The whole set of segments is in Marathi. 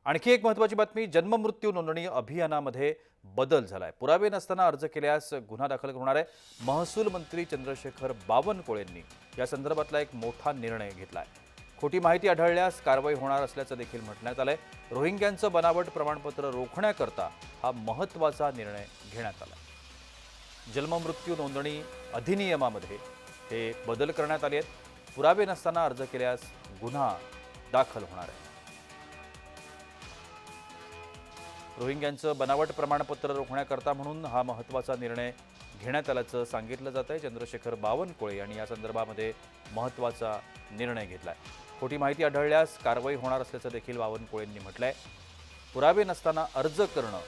आणखी एक महत्त्वाची बातमी, जन्ममृत्यू नोंदणी अभियानामध्ये बदल झालाय। पुरावे नसताना अर्ज केल्यास गुन्हा दाखल होणार आहे। महसूल मंत्री चंद्रशेखर बावनकुळेंनी या संदर्भातला एक मोठा निर्णय घेतलाय। खोटी माहिती आढळल्यास कारवाई होणार असल्याचं देखील म्हटण्यात आलंय। रोहिंग्यांचं बनावट प्रमाणपत्र रोखण्याकरता हा महत्त्वाचा निर्णय घेण्यात आलाय। जन्ममृत्यू नोंदणी अधिनियमामध्ये हे बदल करण्यात आले आहेत। पुरावे नसताना अर्ज केल्यास गुन्हा दाखल होणार आहे। रोहिंग्यांचं बनावट प्रमाणपत्र रोखण्याकरता म्हणून हा महत्त्वाचा निर्णय घेण्यात आल्याचं सांगितलं जात आहे। चंद्रशेखर बावनकुळे यांनी या संदर्भामध्ये महत्त्वाचा निर्णय घेतलाय। खोटी माहिती आढळल्यास कारवाई होणार असल्याचं देखील बावनकुळेंनी म्हटलंय। पुरावे नसताना अर्ज करणं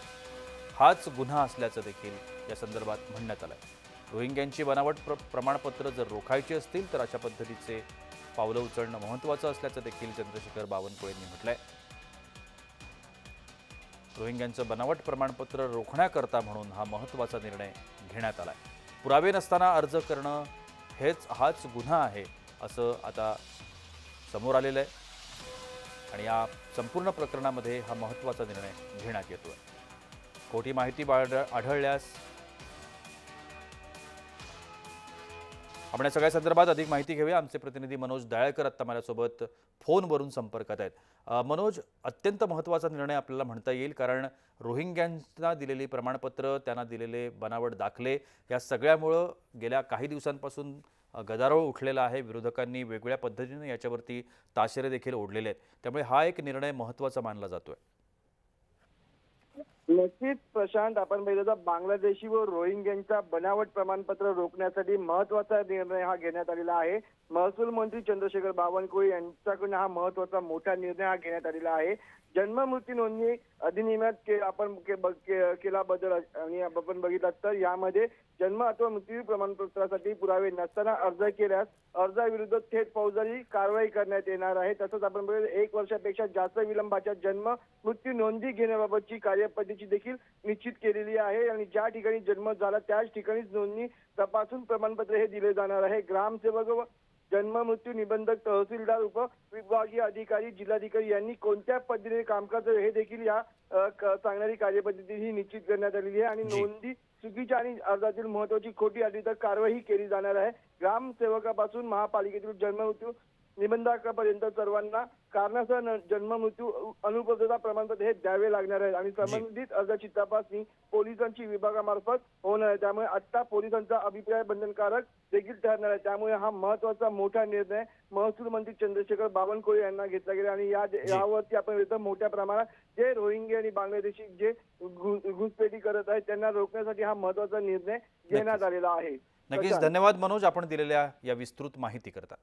हाच गुन्हा असल्याचं देखील या संदर्भात म्हणण्यात आलंय। रोहिंग्यांची बनावट प्रमाणपत्र जर रोखायची असतील तर अशा पद्धतीचे पावलं उचलणं महत्त्वाचं असल्याचं देखील चंद्रशेखर बावनकुळेंनी म्हटलंय। रोहिंग्यांचं बनावट प्रमाणपत्र रोखण्याकरता म्हणून हा महत्त्वाचा निर्णय घेण्यात आलाय। पुरावे नसताना अर्ज करणं हाच गुन्हा आहे असं आता समोर आलेलं आहे आणि या संपूर्ण प्रकरणामध्ये हा महत्त्वाचा निर्णय घेण्यात येतोय। खोटी माहिती आढळल्यास आपण या सगळ्या संदर्भात अधिक माहिती घेऊया। आमचे प्रतिनिधी मनोज दयाळकर आता माझ्यासोबत फोनवरून संपर्कात आहेत। मनोज, अत्यंत महत्त्वाचा निर्णय आपल्याला म्हणता येईल, कारण रोहिंग्यांना दिलेली प्रमाणपत्र, त्यांना दिलेले बनावट दाखले या सगळ्यामुळं गेल्या काही दिवसांपासून गदारोळ उठलेला आहे। विरोधकांनी वेगवेगळ्या पद्धतीने याच्यावरती ताशेरे देखील ओढलेले आहेत, त्यामुळे हा एक निर्णय महत्त्वाचा मानला जातोय। नक्कीच प्रशांत, आपण पाहिलं तर बांगलादेशी व रोहिंग्यांचा बनावट प्रमाणपत्र रोखण्यासाठी महत्त्वाचा निर्णय हा घेण्यात आलेला आहे। महसूल मंत्री चंद्रशेखर बावनकुळे यांच्याकडून हा महत्त्वाचा मोठा निर्णय हा घेण्यात आलेला आहे। जन्म मृत्यू नोंदणी अधिनियमात आपण केला बदल आणि आपण बघितलं तर यामध्ये जन्म अथवा मृत्यू प्रमाणपत्रासाठी पुरावे नसताना अर्ज केल्यास अर्जाविरुद्ध थेट फौजदारी कारवाई करण्यात येणार आहे। तसंच आपण बघितलं 1 वर्षापेक्षा जास्त विलंबाच्या जन्म मृत्यू नोंदी घेण्याबाबतची कार्यपद्धती देखील निश्चित केलेली आहे आणि ज्या ठिकाणी जन्म झाला त्याच ठिकाणीच नोंदणी तपासून प्रमाणपत्र हे दिले जाणार आहे। ग्रामसेवक व जन्म मृत्यू निबंधक, तहसीलदार, उपविभागीय अधिकारी, जिल्हाधिकारी यांनी कोणत्या पद्धतीने काम करायचं हे देखील या सांगणारी कार्यपद्धती ही निश्चित करण्यात आलेली आहे आणि नोंदी चुकीच्या आणि अर्जातील महत्त्वाची खोटी आढळली तर कारवाई केली जाणार आहे। ग्रामसेवकापासून महापालिकेतील जन्म मृत्यू निबंधकापर्यंत सर्वांना कारणासह जन्म मृत्यू अनुपलब्धता प्रमाणपत्र हे द्यावे लागणार आहे आणि संबंधित अर्जाची तपासणी पोलिसांची विभागामार्फत होणार आहे। त्यामुळे आता पोलिसांचा अभिप्राय बंधनकारक देखील ठरणार आहे। त्यामुळे हा महत्त्वाचा मोठा निर्णय महसूल मंत्री चंद्रशेखर बावनकुळे यांना घेतला गेला आणि यावरती आपण मोठ्या प्रमाणात जे रोहिंग्या आणि बांगलादेशी जे घुसपेटी करत आहेत त्यांना रोखण्यासाठी हा महत्त्वाचा निर्णय घेण्यात आलेला आहे। नक्कीच धन्यवाद मनोज, आपण दिलेल्या या विस्तृत माहिती करता।